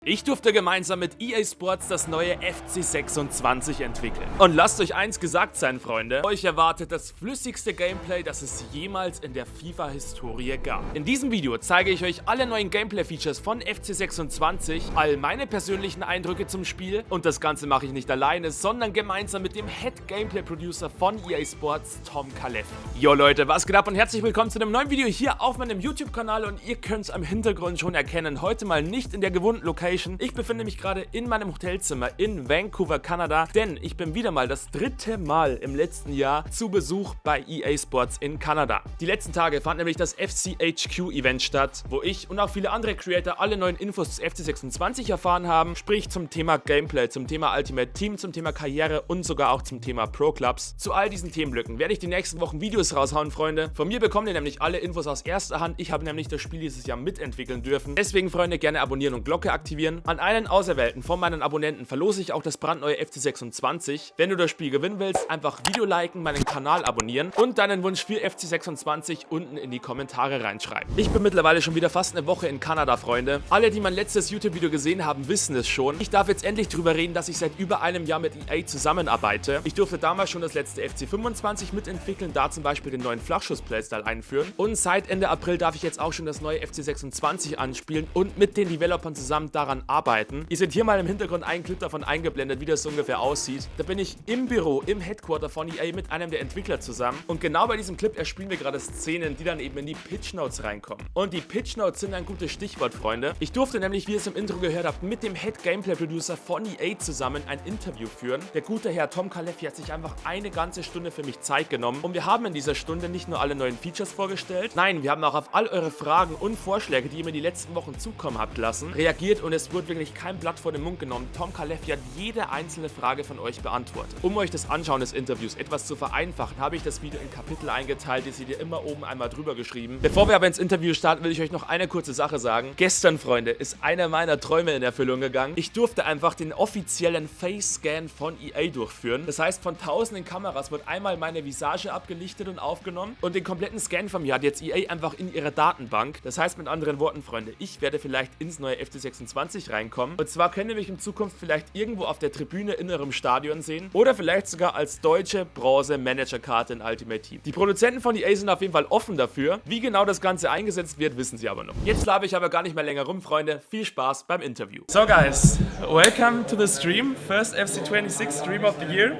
Ich durfte gemeinsam mit EA Sports das neue FC 26 entwickeln. Und lasst euch eins gesagt sein, Freunde. Euch erwartet das flüssigste Gameplay, das es jemals in der FIFA-Historie gab. In diesem Video zeige ich euch alle neuen Gameplay-Features von FC 26, all meine persönlichen Eindrücke zum Spiel. Und das Ganze mache ich nicht alleine, sondern gemeinsam mit dem Head-Gameplay-Producer von EA Sports, Caleffi. Jo Leute, was geht ab und herzlich willkommen zu einem neuen Video hier auf meinem YouTube-Kanal. Und ihr könnt es am Hintergrund schon erkennen, heute mal nicht in der gewohnten Location. Ich befinde mich gerade in meinem Hotelzimmer in Vancouver, Kanada, denn ich bin wieder mal das dritte Mal im letzten Jahr zu Besuch bei EA Sports in Kanada. Die letzten Tage fand nämlich das FCHQ-Event statt, wo ich und auch viele andere Creator alle neuen Infos zu FC 26 erfahren haben, sprich zum Thema Gameplay, zum Thema Ultimate Team, zum Thema Karriere und sogar auch zum Thema Pro Clubs. Zu all diesen Themenblöcken werde ich die nächsten Wochen Videos raushauen, Freunde. Von mir bekommt ihr nämlich alle Infos aus erster Hand. Ich habe nämlich das Spiel dieses Jahr mitentwickeln dürfen. Deswegen, Freunde, gerne abonnieren und Glocke aktivieren. An einen Auserwählten von meinen Abonnenten verlose ich auch das brandneue FC 26. Wenn du das Spiel gewinnen willst, einfach Video liken, meinen Kanal abonnieren und deinen Wunsch für FC 26 unten in die Kommentare reinschreiben. Ich bin mittlerweile schon wieder fast eine Woche in Kanada, Freunde. Alle, die mein letztes YouTube-Video gesehen haben, wissen es schon. Ich darf jetzt endlich drüber reden, dass ich seit über einem Jahr mit EA zusammenarbeite. Ich durfte damals schon das letzte FC 25 mitentwickeln, da zum Beispiel den neuen Flachschuss-Playstyle einführen. Und seit Ende April darf ich jetzt auch schon das neue FC 26 anspielen und mit den Developern zusammen daran arbeiten. Ihr seht hier mal im Hintergrund einen Clip davon eingeblendet, wie das so ungefähr aussieht. Da bin ich im Büro, im Headquarter von EA mit einem der Entwickler zusammen. Und genau bei diesem Clip erspielen wir gerade Szenen, die dann eben in die Pitch Notes reinkommen. Und die Pitch Notes sind ein gutes Stichwort, Freunde. Ich durfte nämlich, wie ihr es im Intro gehört habt, mit dem Head Gameplay Producer von EA zusammen ein Interview führen. Der gute Herr Caleffi hat sich einfach eine ganze Stunde für mich Zeit genommen. Und wir haben in dieser Stunde nicht nur alle neuen Features vorgestellt, nein, wir haben auch auf all eure Fragen und Vorschläge, die ihr mir die letzten Wochen zukommen habt lassen, reagiert und es wurde wirklich kein Blatt vor den Mund genommen. Caleffi hat jede einzelne Frage von euch beantwortet. Um euch das Anschauen des Interviews etwas zu vereinfachen, habe ich das Video in Kapitel eingeteilt, die seht ihr immer oben einmal drüber geschrieben. Bevor wir aber ins Interview starten, will ich euch noch eine kurze Sache sagen. Gestern, Freunde, ist einer meiner Träume in Erfüllung gegangen. Ich durfte einfach den offiziellen Face-Scan von EA durchführen. Das heißt, von tausenden Kameras wird einmal meine Visage abgelichtet und aufgenommen und den kompletten Scan von mir hat jetzt EA einfach in ihrer Datenbank. Das heißt mit anderen Worten, Freunde, ich werde vielleicht ins neue FC 26 reinkommen. Und zwar könnt ihr mich in Zukunft vielleicht irgendwo auf der Tribüne in eurem Stadion sehen oder vielleicht sogar als deutsche Bronze-Manager-Karte in Ultimate Team. Die Produzenten von EA sind auf jeden Fall offen dafür. Wie genau das Ganze eingesetzt wird, wissen sie aber noch. Jetzt labe ich aber gar nicht mehr länger rum, Freunde. Viel Spaß beim Interview. So guys, welcome to the stream. First FC 26 Stream of the Year.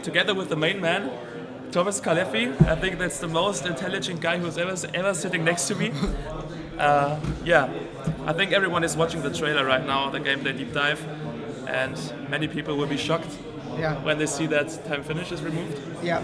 Together with the main man, Caleffi. I think that's the most intelligent guy who's ever sitting next to me. Yeah, I think everyone is watching the trailer right now, the gameplay deep dive, and many people will be shocked when they see that time finish is removed. Yeah.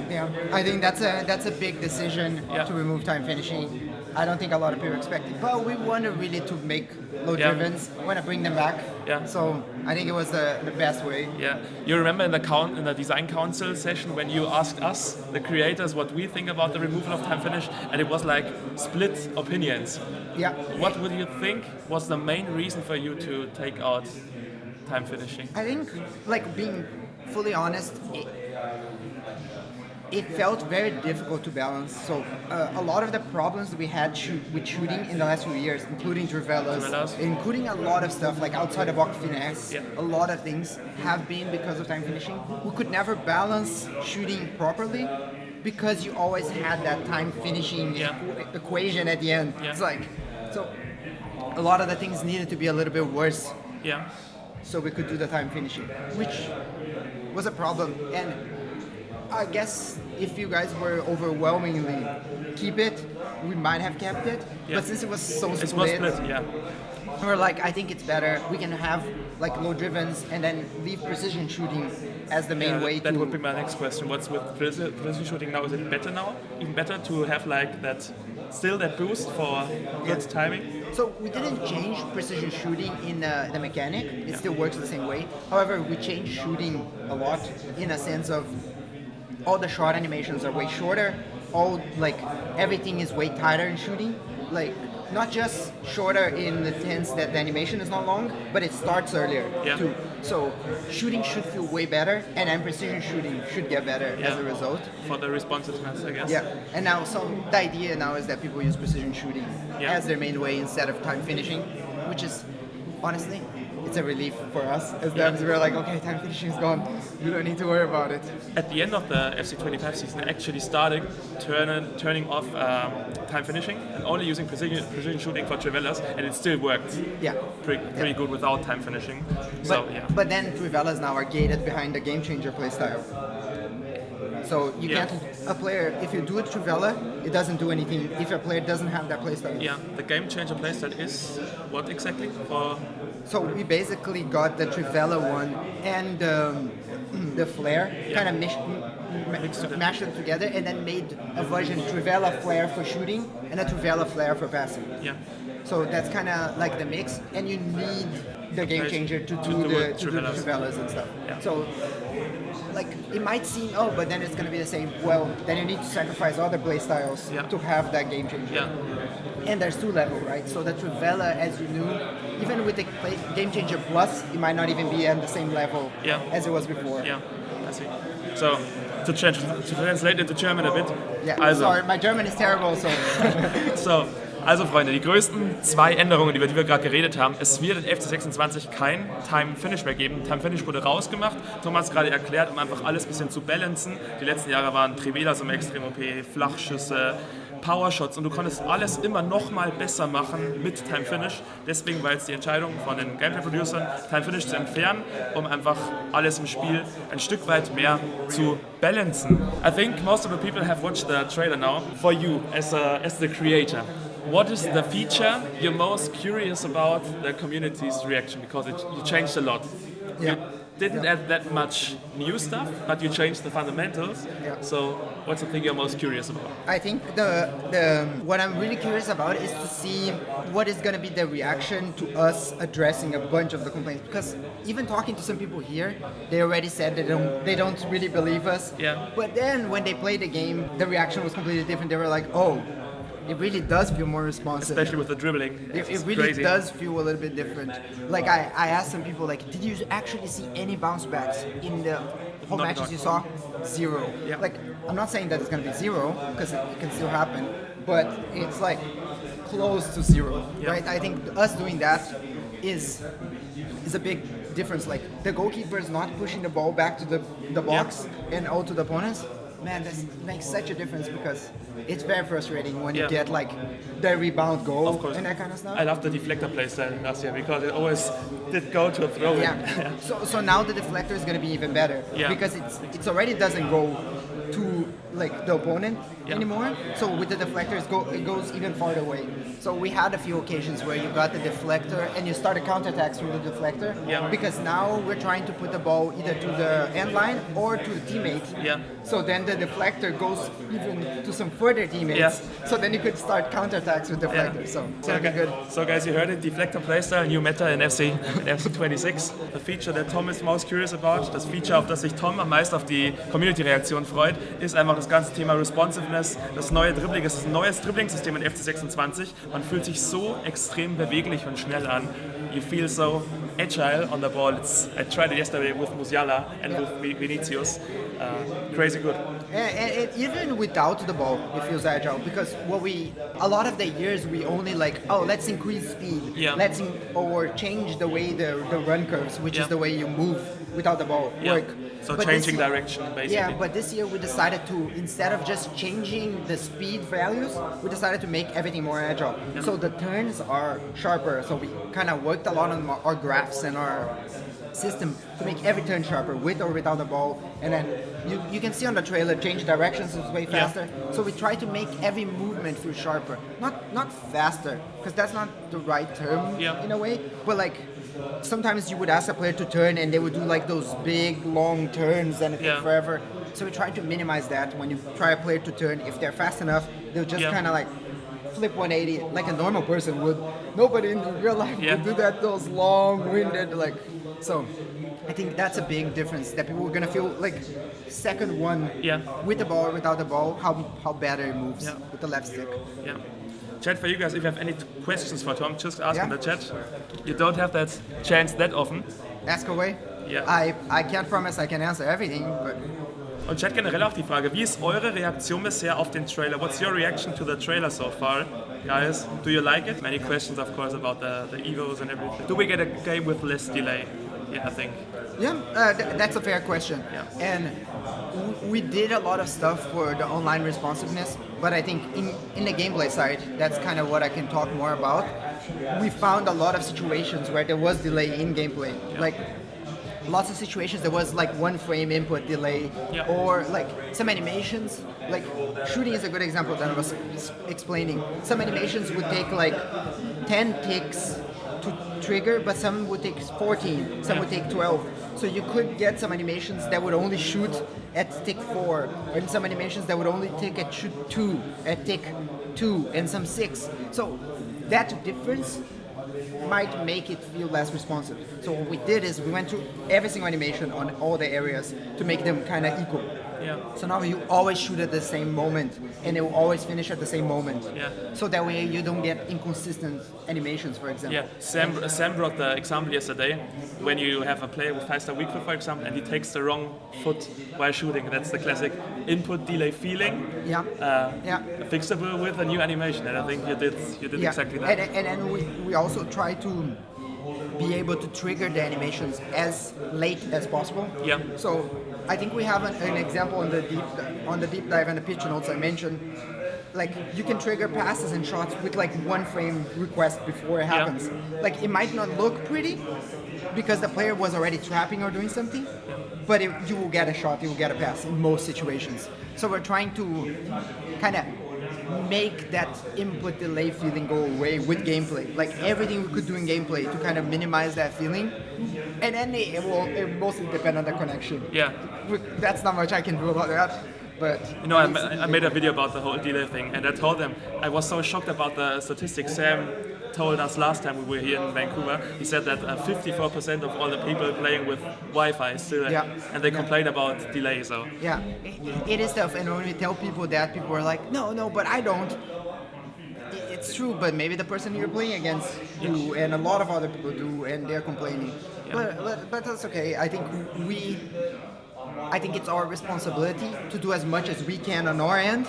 I think that's a big decision to remove time finishing. I don't think a lot of people expect it, but we wanted really to make low drivens. We want to bring them back. Yeah. So I think it was the best way. Yeah. You remember in the design council session when you asked us, the creators, what we think about the removal of time finish, and it was like split opinions. Yeah. What would you think was the main reason for you to take out time finishing? I think, like, being fully honest, it felt very difficult to balance. So a lot of the problems we had with shooting in the last few years, including Trivelas, including a lot of stuff like outside the box finesse, a lot of things have been because of time finishing. We could never balance shooting properly because you always had that time finishing equation at the end. It's like, so a lot of the things needed to be a little bit worse. Yeah. So we could do the time finishing, which was a problem. And I guess if you guys were overwhelmingly keep it, we might have kept it. But since it was so split, we're like, I think it's better. We can have like low drivens and then leave precision shooting as the main way. That would be my next question. What's with precision shooting now? Is it better now? Even better to have like that, still that boost for good timing? So we didn't change precision shooting in the mechanic. It still works the same way. However, we changed shooting a lot in a sense of all the shot animations are way shorter. Everything is way tighter in shooting. Like, not just shorter in the sense that the animation is not long, but it starts earlier too. So shooting should feel way better, and then precision shooting should get better as a result. For the responsiveness, I guess. Yeah, and now the idea now is that people use precision shooting as their main way instead of time finishing, which is honestly it's a relief for us as devs. We're like, okay, time finishing is gone. You don't need to worry about it. At the end of the FC25 season, I actually started turning off time finishing and only using precision shooting for Trivelas, and it still worked. Yeah. Pretty good without time finishing. But then Trivelas now are gated behind the game changer playstyle. So you can't, a player, if you do a Trivela, it doesn't do anything if a player doesn't have that playstyle. Yeah, the game changer playstyle is what exactly? So we basically got the Trivela one and the flare, kind of mashed it together, and then made a version Trivela flare for shooting and a Trivela flare for passing. Yeah. So that's kind of like the mix, and you need the game changer to do the Trivelas and stuff. Yeah. So, like, it might seem, oh, but then it's going to be the same. Well, then you need to sacrifice other playstyles to have that game changer. Yeah. And there's two levels, right? So the Trivela, as you knew, even with the game changer plus, it might not even be at the same level as it was before. Yeah, I see. So, to translate into German a bit. Yeah, sorry, my German is terrible, so... Also Freunde, die größten zwei Änderungen, über die wir gerade geredet haben, es wird in FC26 kein Time Finish mehr geben. Time Finish wurde rausgemacht, Thomas hat gerade erklärt, um einfach alles ein bisschen zu balancen. Die letzten Jahre waren Trivelas im Extrem OP, Flachschüsse, Powershots und du konntest alles immer noch mal besser machen mit Time Finish. Deswegen war jetzt die Entscheidung von den Gameplay-Producern, Time Finish zu entfernen, um einfach alles im Spiel ein Stück weit mehr zu balancen. I think most of the people have watched the trailer now. For you, as the creator, what is the feature you're most curious about the community's reaction? Because you changed a lot. Yeah. You didn't add that much new stuff, but you changed the fundamentals. Yeah. So what's the thing you're most curious about? I think what I'm really curious about is to see what is going to be the reaction to us addressing a bunch of the complaints. Because even talking to some people here, they already said they don't really believe us. Yeah. But then when they played the game, the reaction was completely different. They were like, oh, it really does feel more responsive. Especially with the dribbling. It really does feel a little bit different. Like I asked some people, like, did you actually see any bounce backs in the whole matches you saw? Zero. Yeah. Like, I'm not saying that it's going to be zero, because it can still happen, but it's like close to zero, right? I think us doing that is a big difference. Like, the goalkeeper is not pushing the ball back to the box and out to the opponents. Man, that makes such a difference, because it's very frustrating when you get like the rebound goal and that kind of stuff. I love the deflector playstyle last year because it always did go to a throw. Yeah. So now the deflector is going to be even better because it already doesn't go to like the opponent anymore. So with the deflector, it goes even farther away. So we had a few occasions where you got the deflector and you start a counterattack through the deflector. Yeah. Because now we're trying to put the ball either to the end line or to the teammate. Yeah. So then the deflector goes even to some further teammates. Yeah. So then you could start counterattacks with deflector. Yeah. So it's gonna be good. So guys, you heard it, deflector playstyle, new meta in FC26. The feature that Tom is most curious about, das Feature, auf das sich Tom am meisten auf die Community-Reaktion freut, ist einfach das ganze Thema Responsiveness. Das neue Dribbling ist ein neues Dribbling-System in FC26. Man fühlt sich so extrem beweglich und schnell an. You feel so agile on the ball. I tried it yesterday with Musiala and with Vinicius. Crazy good. And even without the ball, it feels agile, because a lot of the years we only like, let's increase speed, or change the way the run curves, which is the way you move without the ball work. So but changing direction, basically. Yeah, but this year we decided to, instead of just changing the speed values, we decided to make everything more agile. Yeah. So the turns are sharper, so we kind of worked a lot on our graphs and our system to make every turn sharper, with or without the ball. And then you can see on the trailer, change directions is way faster. Yeah. So we try to make every movement feel sharper. Not faster, because that's not the right term in a way, but like, sometimes you would ask a player to turn and they would do like those big long turns and it takes forever. So we try to minimize that. When you try a player to turn, if they're fast enough, they'll just kind of like flip 180 like a normal person would. Nobody in real life would do that, those long-winded like. So I think that's a big difference, that people are gonna feel like second one with the ball or without the ball, how better it moves with the left stick. Yeah. Chat, for you guys, if you have any questions for Tom, just ask in the chat. You don't have that chance that often. Ask away. Yeah. I can't promise I can answer everything, but Und Chat generell auch die Frage, wie ist eure Reaktion bisher auf den Trailer? What's your reaction to the trailer so far? Guys, do you like it? Many questions, of course, about the evos and everything. Do we get a game with less delay? Yeah, I think. Yeah, that's a fair question. Yeah. And we did a lot of stuff for the online responsiveness, but I think in the gameplay side, that's kind of what I can talk more about. We found a lot of situations where there was delay in gameplay. Yeah. Like lots of situations there was like 1 frame input delay, yeah. or like some animations, like shooting is a good example that I was explaining. Some animations would take like 10 ticks to trigger, but some would take 14, some would take 12. So you could get some animations that would only shoot at tick 4, and some animations that would only tick at shoot 2, at tick 2, and some 6. So that difference might make it feel less responsive. So what we did is we went through every single animation on all the areas to make them kind of equal. Yeah. So now you always shoot at the same moment, and it will always finish at the same moment. Yeah. So that way you don't get inconsistent animations, for example. Yeah. Sam brought the example yesterday when you have a player with 5-star weak foot, for example, and he takes the wrong foot while shooting. That's the classic input delay feeling. Yeah. Fixable with a new animation, and I think you did exactly that. And then we also try to be able to trigger the animations as late as possible. Yeah. So I think we have an example on the deep dive and the pitch notes I mentioned. Like you can trigger passes and shots with like 1 frame request before it happens. Yeah. Like it might not look pretty because the player was already trapping or doing something, but you will get a shot, you will get a pass in most situations. So we're trying to kind of make that input delay feeling go away with gameplay. Like everything we could do in gameplay to kind of minimize that feeling. And then it mostly depend on the connection. Yeah. That's not much I can do about that. But you know, I made a video about the whole delay thing, and I told them I was so shocked about the statistics. Sam told us last time we were here in Vancouver. He said that 54% of all the people playing with Wi-Fi still, and they complain about delay. So yeah, it is tough. And when we tell people that, people are like, no, but I don't. It's true, but maybe the person you're playing against do, and a lot of other people do, and they're complaining. Yeah. But that's okay. I think it's our responsibility to do as much as we can on our end,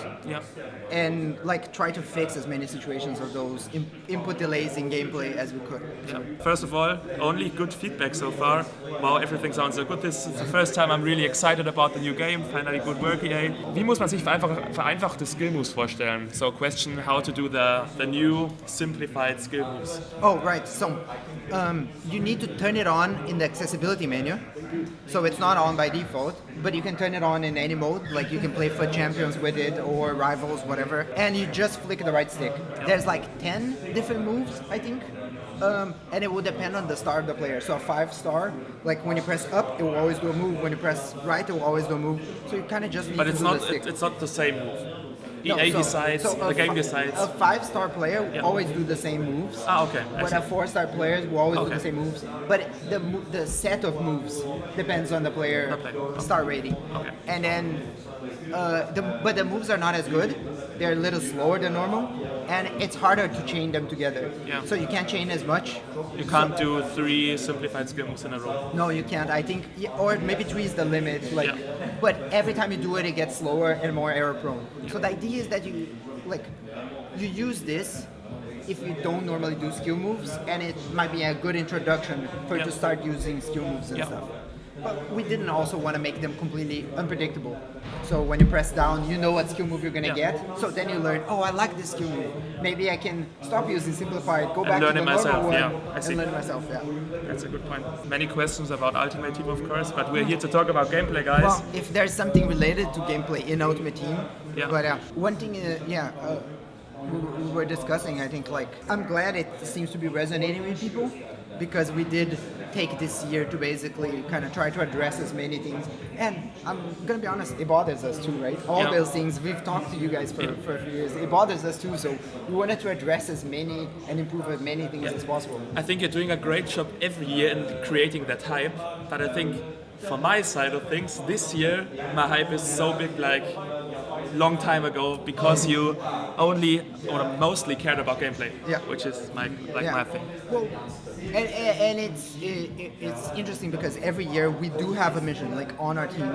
and like try to fix as many situations of those input delays in gameplay as we could. Yeah. First of all, only good feedback so far. Wow, everything sounds so good. This is the first time I'm really excited about the new game. Finally, good work, EA. Wie muss man sich vereinfachte Skill Moves vorstellen? So, question how to do the new simplified skill moves. Oh, right. So, you need to turn it on in the accessibility menu. So it's not on by default, but you can turn it on in any mode. Like you can play FUT Champions with it or Rivals, whatever. And you just flick the right stick. There's like 10 different moves, I think. And it will depend on the star of the player. So a 5-star, like when you press up, it will always do a move. When you press right, it will always do a move. So you kind of just need to do the stick. But it's not the same move. No, EA decides, the game decides. A 5-star player will always do the same moves. Okay. But a 4-star player will always do the same moves. But the set of moves depends on the player star rating. Okay. And then, but the moves are not as good. They're a little slower than normal, and it's harder to chain them together. Yeah. So you can't chain as much. You can't do 3 simplified skill moves in a row. No, you can't. I think, or maybe 3 is the limit. Like, but every time you do it, it gets slower and more error prone. Yeah. So the idea is that you use this if you don't normally do skill moves, and it might be a good introduction for you to start using skill moves and stuff. But we didn't also want to make them completely unpredictable. So when you press down, you know what skill move you're going to get. So then you learn, oh, I like this skill move. Maybe I can stop using simplified, go back to the normal one, and learn it myself. Yeah. That's a good point. Many questions about Ultimate Team, of course, but we're here to talk about gameplay, guys. Well, if there's something related to gameplay in Ultimate Team, but one thing, we were discussing, I think, like, I'm glad it seems to be resonating with people, because we did take this year to basically kind of try to address as many things. And I'm going to be honest, it bothers us too, right? All those things, we've talked to you guys for a few years, it bothers us too, so we wanted to address as many and improve as many things as possible. I think you're doing a great job every year in creating that hype, but I think from my side of things, this year, my hype is so big, like, long time ago because you only or mostly cared about gameplay, which is my thing. Well, and it's interesting because every year we do have a mission. Like on our team,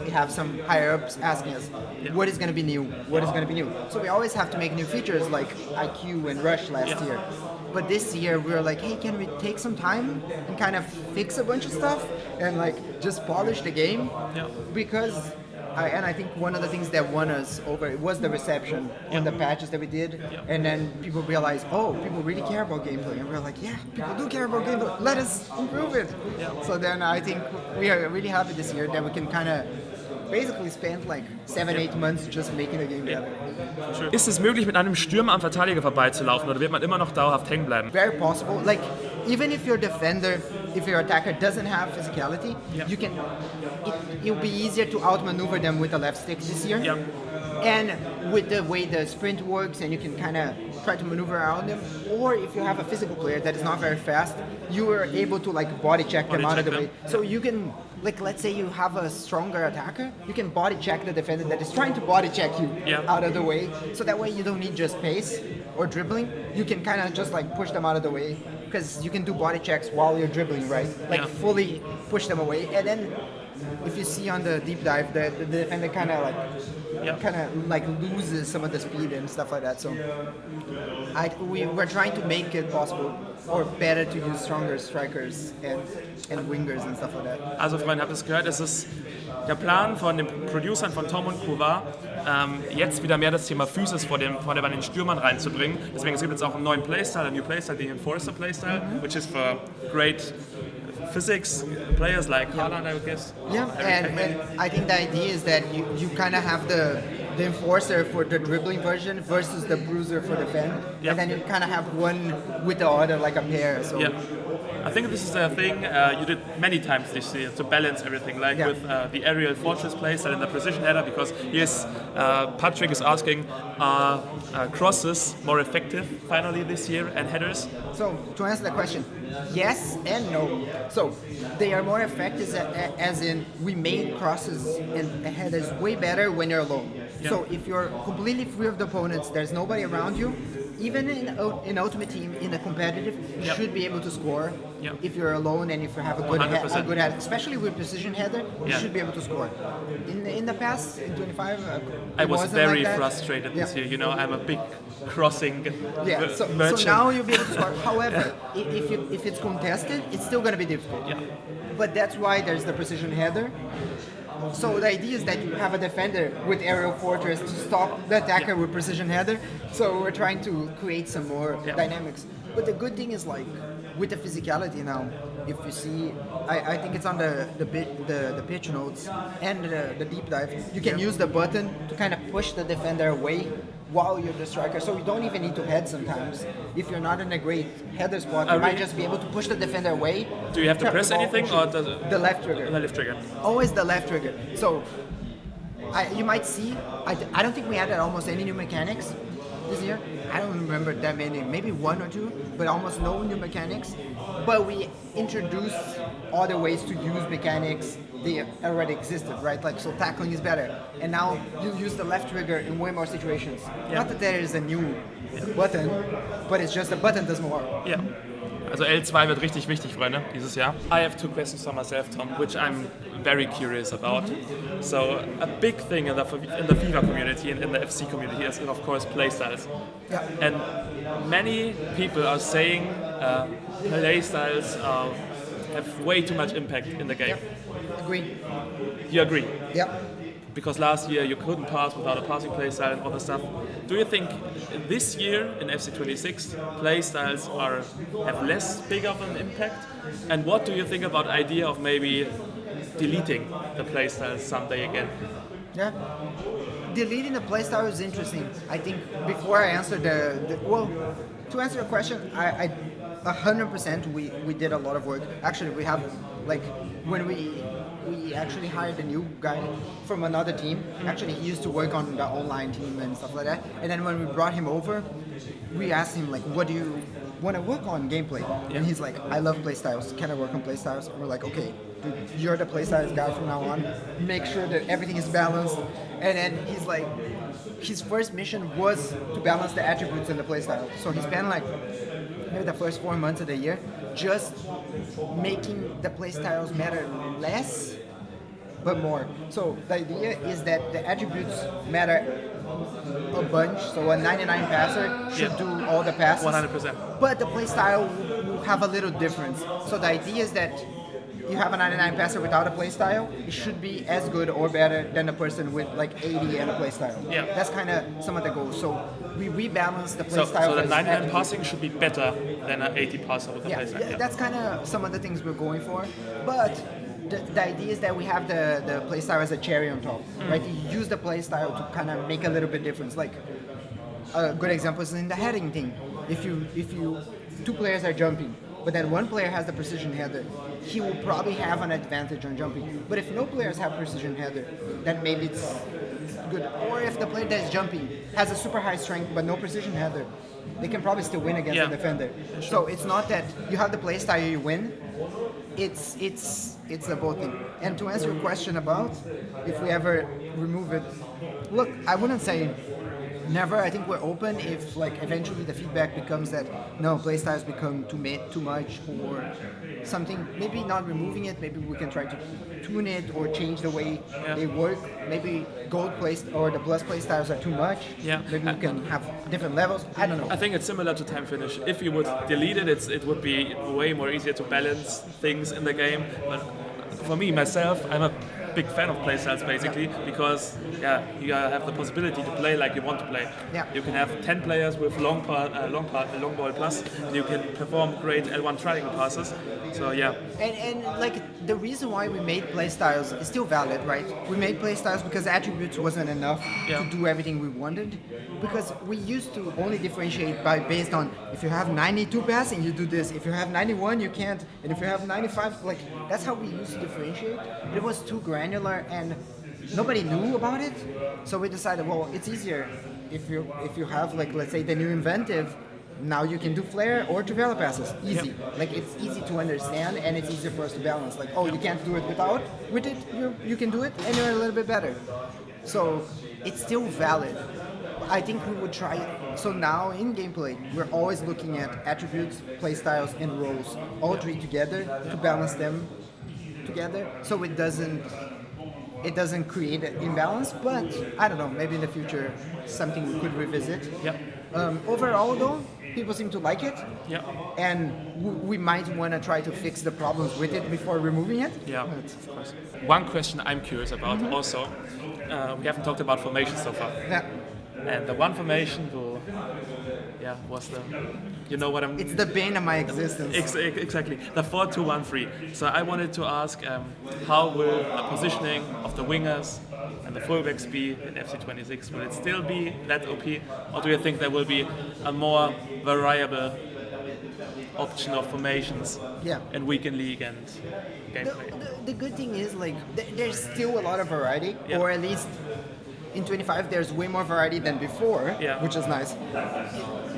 we have some higher ups asking us, what is going to be new? What is going to be new? So we always have to make new features like IQ and Rush last year. But this year we were like, hey, can we take some time and kind of fix a bunch of stuff and like just polish the game? Because I think one of the things that won us over was the reception on the patches that we did, and then people realized, oh, people really care about gameplay, and we're like, yeah, people do care about gameplay. Let us improve it. So then I think we are really happy this year that we can kind of basically spend like 7-8 months just making the game better. Ist es möglich, mit einem Stürmer am Verteidiger vorbeizulaufen, oder wird man immer noch dauerhaft hängen bleiben? Very possible. Like, even if your defender, if your attacker doesn't have physicality, you can. It'll be easier to outmaneuver them with the left stick this year. And with the way the sprint works, and you can kind of try to maneuver around them. Or if you have a physical player that is not very fast, you are able to like body check them out of the way. So you can, like, let's say you have a stronger attacker, you can body check the defender that is trying to body check you out of the way. So that way you don't need just pace or dribbling. You can kind of just like push them out of the way, because you can do body checks while you're dribbling, right? Like fully push them away, and then if you see on the deep dive, the defender kind of like loses some of the speed and stuff like that. So we're trying to make it possible or better to use stronger strikers and wingers and stuff like that. Also Freunde, habt ihr es gehört? Es ist der Plan von den Producern von Tom und Co. war, jetzt wieder mehr das Thema Physis bei den Stürmern reinzubringen. Deswegen es gibt jetzt auch einen neuen Playstyle, a new playstyle, the Enforcer Playstyle, which is for great physics players like Haaland, I would guess. Yeah, and I think the idea is that you kind of have the enforcer for the dribbling version versus the bruiser for defend, and then you kind of have one with the other like a pair. So. I think this is a thing you did many times this year to balance everything, like with the aerial fortress playstyle and the precision header, because yes, Patrick is asking, are crosses more effective finally this year and headers? So to answer the question, yes and no. So they are more effective as in we made crosses and headers way better when you're alone. So if you're completely free of the opponents, there's nobody around you, even in Ultimate Team, in a competitive, you should be able to score if you're alone and if you have a good header, especially with precision header, you should be able to score. In the past, in 25, I was very frustrated this year. You know, I'm a big crossing merchant. So now you'll be able to score. However, if it's contested, it's still going to be difficult. But that's why there's the precision header. So the idea is that you have a defender with aerial fortress to stop the attacker with precision header. So we're trying to create some more dynamics. But the good thing is, like, with the physicality now, if you see, I think it's on the pitch notes and the deep dive, you can use the button to kind of push the defender away while you're the striker, so you don't even need to head sometimes. If you're not in a great header spot, you might just be able to push the defender away. Do you have to press anything, or does it? The left trigger. The left trigger. Always the left trigger. So you might see, I don't think we added almost any new mechanics this year. I don't remember that many, maybe one or two, but almost no new mechanics. But we introduced other ways to use mechanics. They already existed, right? Like, so tackling is better. And now you use the left trigger in way more situations. Not that there is a new button, but it's just the button does more. Yeah. Also L2 wird richtig wichtig, Freunde, dieses Jahr. I have two questions for myself, Tom, which I'm very curious about. So a big thing in the FIFA community and in the FC community is, of course, playstyles. Yeah. And many people are saying playstyles have way too much impact in the game. Yeah. Agree. You agree? Yeah. Because last year you couldn't pass without a passing playstyle and other stuff. Do you think this year in FC26 playstyles have less big of an impact? And what do you think about the idea of maybe deleting the playstyles someday again? Yeah. Deleting the playstyle is interesting. I think before I answer to answer your question, I 100% we did a lot of work. Actually, we have, like, when we actually hired a new guy from another team. Actually, he used to work on the online team and stuff like that. And then when we brought him over, we asked him, like, what do you want to work on gameplay? And he's like, I love playstyles. Can I work on playstyles? And we're like, okay, dude, you're the playstyles guy from now on. Make sure that everything is balanced. And then he's like, his first mission was to balance the attributes and the playstyle. So he spent like maybe the first 4 months of the year just making the playstyles matter less but more. So the idea is that the attributes matter a bunch, so a 99 passer should do all the passes. 100%. But the playstyle will have a little difference. So the idea is that you have a 99 passer without a playstyle, it should be as good or better than a person with like 80 and a playstyle. Yeah. That's kind of some of the goals. So we rebalance the playstyle. So the 99 attributes. passing should be better than an 80 passer with a Yeah, playstyle. that's kind of some of the things we're going for. But the idea is that we have the playstyle as a cherry on top, right? You use the playstyle to kind of make a little bit difference. Like a good example is in the heading thing. If you two players are jumping, but then one player has the precision header, he will probably have an advantage on jumping. But if no players have precision header, then maybe it's good. Or if the player that's jumping has a super high strength but no precision header, they can probably still win against the defender. So it's not that you have the playstyle you win. It's a both thing. And to answer your question about if we ever remove it, look, I wouldn't say never. I think we're open if like eventually the feedback becomes that no, playstyles become too much or something. Maybe not removing it. Maybe we can try to tune it or change the way they work. Maybe gold place or the plus playstyles are too much. Yeah. Maybe we can have different levels. I don't know. I think it's similar to time finish. If you would delete it, it would be way more easier to balance things in the game. But for me, myself, I'm a big fan of playstyles basically because you have the possibility to play like you want to play. Yeah. You can have 10 players with long ball plus, and you can perform great L1 triangle passes. So yeah. And like the reason why we made playstyles is still valid, right? We made playstyles because attributes wasn't enough to do everything we wanted. Because we used to only differentiate based on if you have 92 passing, you do this. If you have 91, you can't. And if you have 95, like that's how we used to differentiate. It was too granular and nobody knew about it. So we decided, well, it's easier if you have like let's say the new inventive. Now you can do flare or Trivela passes. Easy. Like it's easy to understand and it's easier for us to balance. Like, oh, you can't do it without. With it, you can do it and you're a little bit better. So it's still valid. I think we would try it. So now in gameplay, we're always looking at attributes, playstyles, and roles, all three together to balance them together. So it doesn't create an imbalance. But I don't know. Maybe in the future, something we could revisit. Yeah. Overall, though, people seem to like it. Yeah. And we might want to try to fix the problems with it before removing it. Yeah, of course. One question I'm curious about also, we haven't talked about formations so far. Yeah. And the one formation was the, you know what I'm... It's the bane of my existence. Exactly, the 4-2-1-3. So I wanted to ask, how will the positioning of the wingers and the fullbacks be in FC26? Will it still be that OP, or do you think there will be a more variable option of formations in weekend league and gameplay? The good thing is like there's still a lot of variety, or at least in 25 there's way more variety than before, which is nice.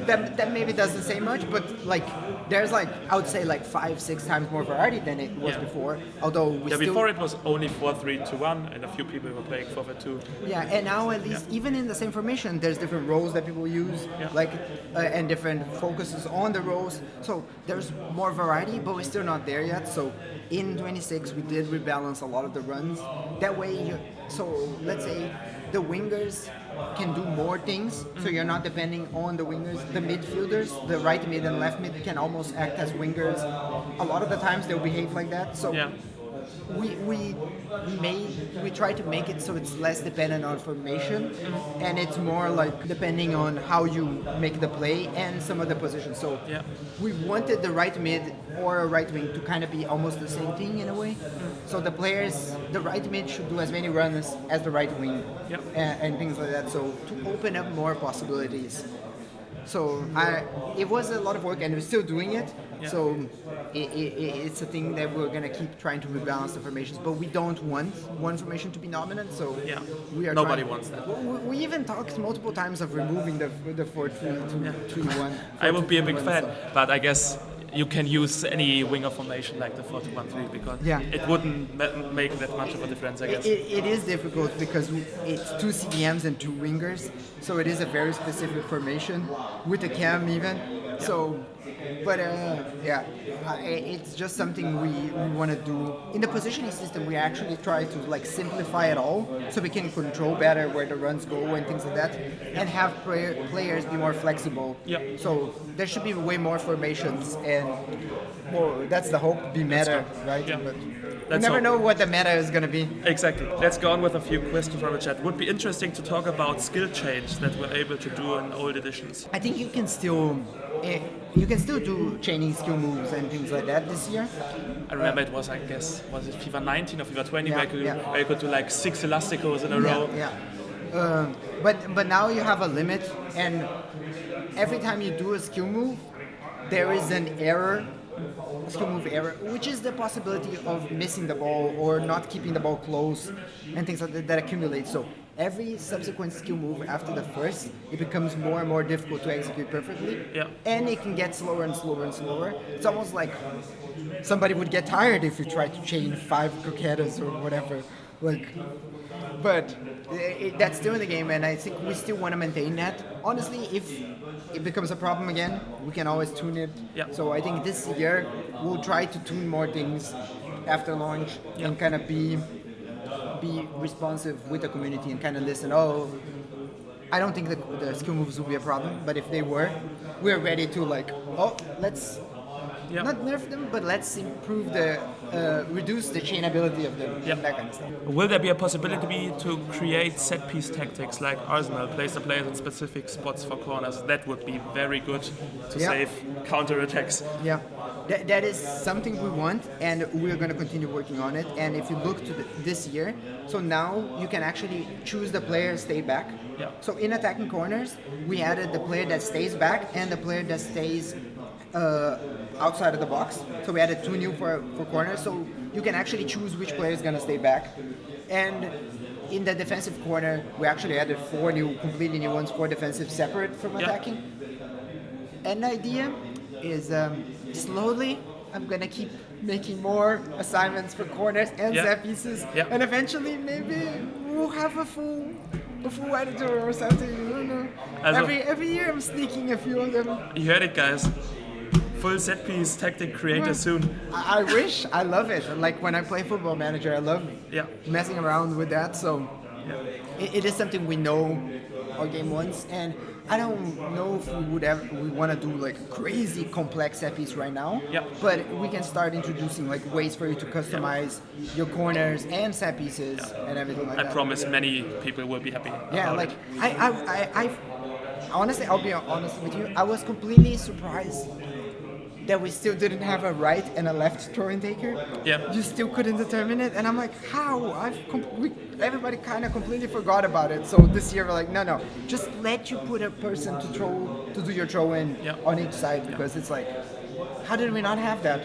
That maybe doesn't say much, but like there's like I would say like 5-6 times more variety than it was before. Although we still, before it was only 4-3-2-1 and a few people were playing 4-4-2. Yeah, and now at least even in the same formation there's different roles that people use, like and different focuses on the roles. So there's more variety, but we're still not there yet. So in 26 we did rebalance a lot of the runs. That way, so let's say the wingers can do more things, so you're not depending on the wingers. The midfielders, the right mid and left mid, can almost act as wingers. A lot of the times they'll behave like that. So we try to make it so it's less dependent on formation, and it's more like depending on how you make the play and some of the positions. So we wanted the right mid or a right wing to kind of be almost the same thing in a way. So the players, the right mid should do as many runs as the right wing, and things like that. So to open up more possibilities. So it was a lot of work, and we're still doing it. So it's a thing that we're gonna keep trying to rebalance the formations, but we don't want one formation to be dominant. So we are. Nobody wants that. We even talked multiple times of removing the 4-3-2-1. I would be a big fan, but I guess you can use any winger formation like the 4-2-1-3 because it wouldn't make that much of a difference, I guess. It is difficult because it's 2 CDMs and 2 wingers, so it is a very specific formation with a cam even. So, but it's just something we want to do. In the positioning system, we actually try to like simplify it all so we can control better where the runs go and things like that, and have players be more flexible. So there should be way more formations, and well, that's the hope, be meta, right? But you never know what the meta is going to be. Exactly. Let's go on with a few questions from the chat. Would be interesting to talk about skill change that we're able to do in old editions. I think you can still do chaining skill moves and things like that this year. I remember it was, I guess, was it FIFA 19 or FIFA 20 where you could do like 6 elasticos in a row. But now you have a limit, and every time you do a skill move, there is an error, skill move error, which is the possibility of missing the ball or not keeping the ball close and things like that accumulate. So every subsequent skill move after the first, it becomes more and more difficult to execute perfectly, and it can get slower and slower and slower. It's almost like somebody would get tired if you try to chain 5 croquetas or whatever. But that's still in the game, and I think we still want to maintain that. Honestly, if it becomes a problem again, we can always tune it. So I think this year we'll try to tune more things after launch and kind of be responsive with the community and kind of listen. I don't think the skill moves will be a problem, but if they were, we're ready to let's not nerf them, but let's improve reduce the chainability of them, that kind of stuff. Will there be a possibility to create set-piece tactics like Arsenal, place the players in specific spots for corners? That would be very good to save counter-attacks. That is something we want, and we're going to continue working on it. And if you look to this year, so now you can actually choose the player stay back. So in attacking corners, we added the player that stays back and the player that stays outside of the box. So we added 2 new for corners, so you can actually choose which player is going to stay back. And in the defensive corner, we actually added 4 completely new ones for defensive separate from attacking. And the idea is slowly I'm going to keep making more assignments for corners and set pieces, and eventually maybe we'll have a full editor or something. I don't know. Every year I'm sneaking a few of them. You heard it, guys. Full set piece tactic creator soon. I wish. I love it. Like when I play Football Manager, I love messing around with that. So it is something we know our game wants, and I don't know if we want to do like crazy complex set piece right now. But we can start introducing like ways for you to customize your corners and set pieces and everything like that. I promise many people will be happy. I honestly, I'll be honest with you. I was completely surprised that we still didn't have a right and a left throw and taker. You still couldn't determine it, and I'm like, how? Everybody kind of completely forgot about it. So this year we're like, no, just let you put a person to do your throw in on each side, because it's like, how did we not have that?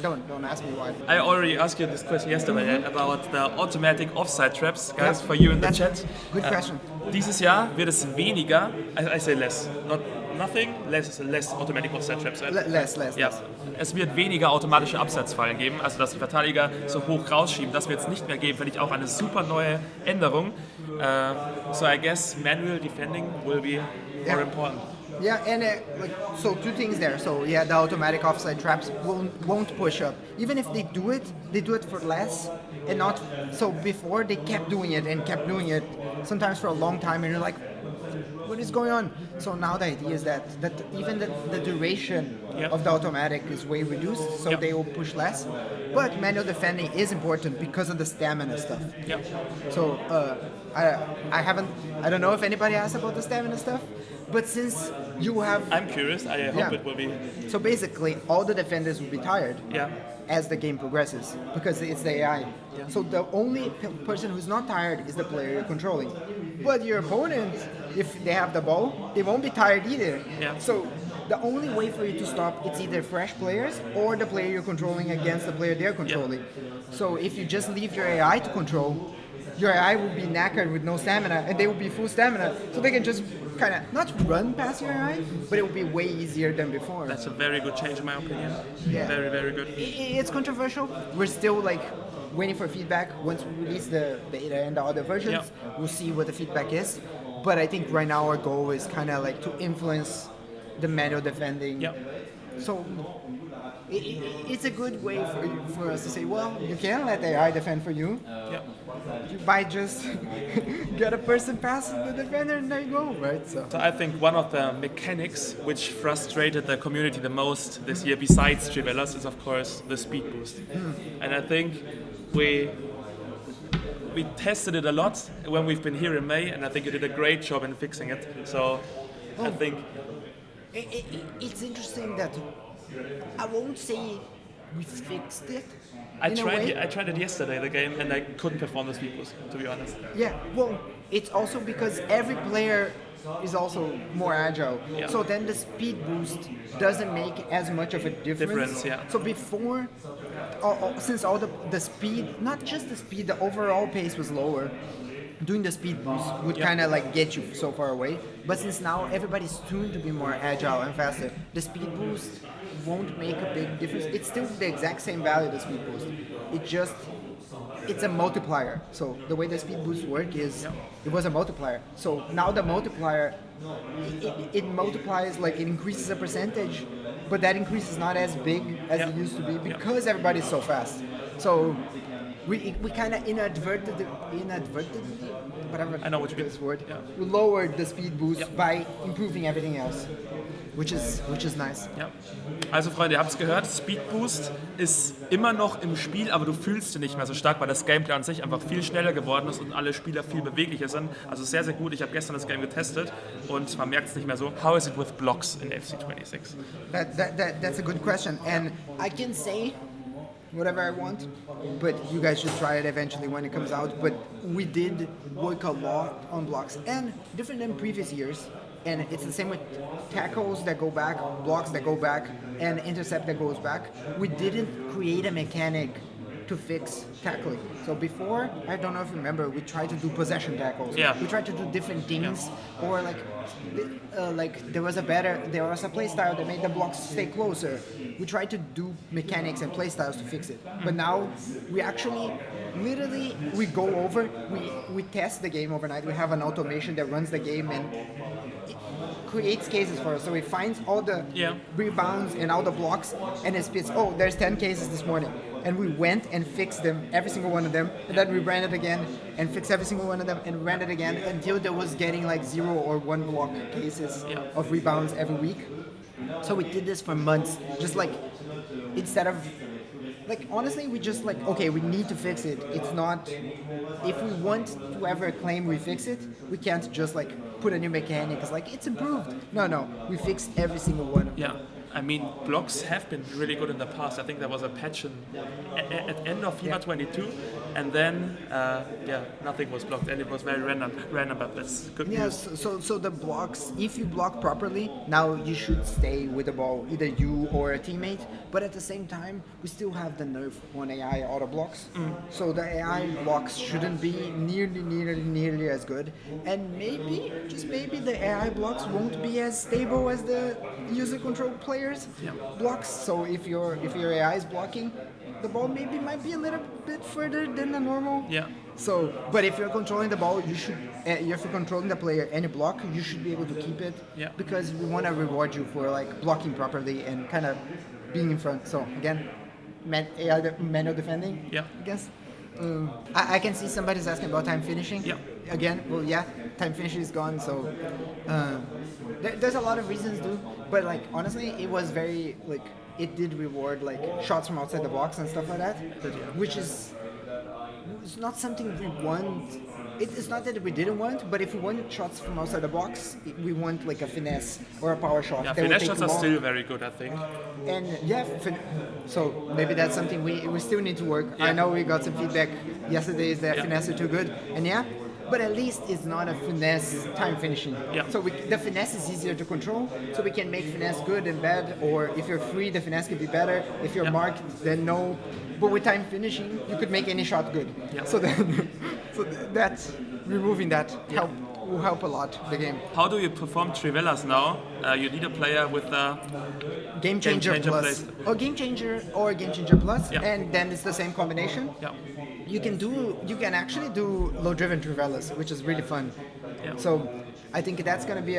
Don't ask me why. I already asked you this question yesterday about the automatic offside traps, guys, for you in the chat. Good question. Dieses Jahr wird es weniger, I say less, not nothing, less automatic offside traps. Less. Es wird weniger automatische Abseitsfallen geben, also dass die Verteidiger so hoch rausschieben. Das wird es nicht mehr geben, finde ich auch eine super neue Änderung. So I guess manual defending will be more important. And so 2 things there. So the automatic offside traps won't push up. Even if they do it for less, and not. So before they kept doing it, sometimes for a long time, and you're like, what is going on? So now the idea is that even the duration of the automatic is way reduced, so they will push less. But manual defending is important because of the stamina stuff. So I don't know if anybody asked about the stamina stuff, but since you have... I'm curious, I hope it will be. So basically, all the defenders will be tired as the game progresses, because it's the AI. So the only person who's not tired is the player you're controlling. But your opponent, if they have the ball, they won't be tired either. So the only way for you to stop, it's either fresh players or the player you're controlling against the player they're controlling. So if you just leave your AI to control, your AI will be knackered with no stamina, and they will be full stamina, so they can just kind of not run past your AI, but it will be way easier than before. That's a very good change in my opinion. Yeah. Very, very good. It's controversial. We're still like waiting for feedback. Once we release the beta and the other versions, we'll see what the feedback is. But I think right now our goal is kind of like to influence the manual defending. Yep. So it's a good way for us to say, well, you can let the AI defend for you. Yep. You might just get a person past the defender and there you go, right? So I think one of the mechanics which frustrated the community the most this year, besides Trivelas, is of course the speed boost. And I think we tested it a lot when we've been here in May, and I think you did a great job in fixing it. So I think it's interesting that I won't say we fixed it. I tried it yesterday, the game, and I couldn't perform the speed boost, to be honest. Yeah, well, it's also because every player is also more agile. Yeah. So then the speed boost doesn't make as much of a difference. Yeah. So before, since all the speed, not just the speed, the overall pace was lower, doing the speed boost would kind of like get you so far away. But since now everybody's tuned to be more agile and faster, the speed boost won't make a big difference. It's still the exact same value, the speed boost. It's a multiplier. So the way the speed boosts work is it was a multiplier. So now the multiplier, it multiplies, like it increases a percentage, but that increase is not as big as it used to be because everybody's so fast. So we kind of inadvertently, whatever I know what you mean. this word, Yeah. we lowered the speed boost by improving everything else, which is nice. Ja. Also Freunde, ihr habt es gehört, Speed Boost ist immer noch im Spiel, aber du fühlst ihn nicht mehr so stark, weil das Gameplay an sich einfach viel schneller geworden ist und alle Spieler viel beweglicher sind. Also sehr, sehr gut. Ich habe gestern das Game getestet und man merkt es nicht mehr so. How is it with blocks in FC26? That's a good question, and I can say whatever I want, but you guys should try it eventually when it comes out. But we did work a lot on blocks, and different than previous years, and it's the same with tackles that go back, blocks that go back, and intercept that goes back. We didn't create a mechanic to fix tackling. So before, I don't know if you remember, we tried to do possession tackles. Yeah. We tried to do different things, or like there was a play style that made the blocks stay closer. We tried to do mechanics and play styles to fix it. But now we actually, literally, we go over, we test the game overnight. We have an automation that runs the game and it creates cases for us. So it finds all the rebounds and all the blocks, and it spits, oh, there's 10 cases this morning. And we went and fixed them, every single one of them, and then we ran it again and fixed every single one of them and ran it again until there was getting like 0 or 1 block cases of rebounds every week. So we did this for months, just like, instead of, like, honestly, we just like, okay, we need to fix it. It's not, if we want to ever claim we fix it, we can't just like put a new mechanic. It's like, it's improved. No, we fixed every single one of them. Yeah. I mean, blocks have been really good in the past. I think there was a patch at end of FIFA 22, and then nothing was blocked, and it was very random. But that's good news. So the blocks, if you block properly, now you should stay with the ball, either you or a teammate. But at the same time, we still have the nerf on AI auto blocks. So the AI blocks shouldn't be nearly as good, and maybe, just maybe, the AI blocks won't be as stable as the user-controlled players blocks. So if your AI is blocking, the ball maybe might be a little bit further than the normal. Yeah. So, but if you're controlling the ball, you should. If you're controlling the player and you block, you should be able to keep it. Yeah. Because we want to reward you for like blocking properly and kind of being in front. So again, AI manual defending. Yeah. I guess. I can see somebody's asking about time finishing. Yeah. Again, well, yeah, time finishing is gone. So there's a lot of reasons, dude. But like honestly, it was very like it did reward like shots from outside the box and stuff like that, which is it's not something we want. It's not that we didn't want, but if we want shots from outside the box, we want like a finesse or a power shot. Yeah, finesse shots are still very good, I think. And yeah, so maybe that's something we still need to work. Yeah. I know we got some feedback yesterday is that finesse are too good, and but at least it's not a finesse time finishing. Yeah. So the finesse is easier to control, so we can make finesse good and bad, or if you're free, the finesse can be better. If you're marked, then no. But with time finishing, you could make any shot good. Yeah. So then, that's removing that will help a lot the game. How do you perform Trivelas now? You need a player with a Game Changer Plus, or Game Changer Plus, and then it's the same combination. Yeah. You can actually do low-driven Trivelas, which is really fun. Yeah. So I think that's gonna be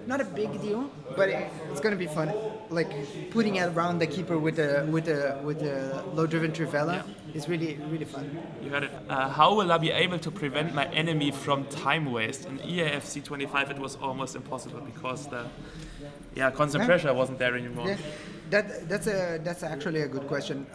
not a big deal, but it's gonna be fun. Like putting it around the keeper with the low-driven Trivela is really fun. You heard it. How will I be able to prevent my enemy from time waste? In EAFC 25 it was almost impossible because the constant pressure wasn't there anymore. Yeah. That's actually a good question.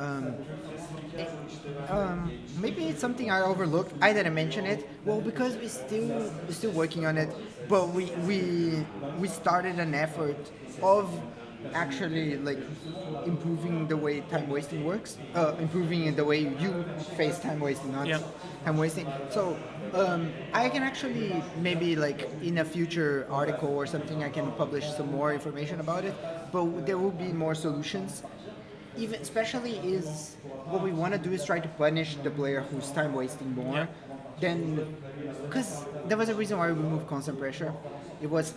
Maybe it's something I overlooked. I didn't mention it. Well, because we're still working on it, but we started an effort of actually like improving the way time wasting works, improving the way you face time wasting, not time wasting. So I can actually maybe like in a future article or something I can publish some more information about it, but there will be more solutions. Even especially is what we want to do is try to punish the player who's time wasting more than, because there was a reason why we removed constant pressure. It was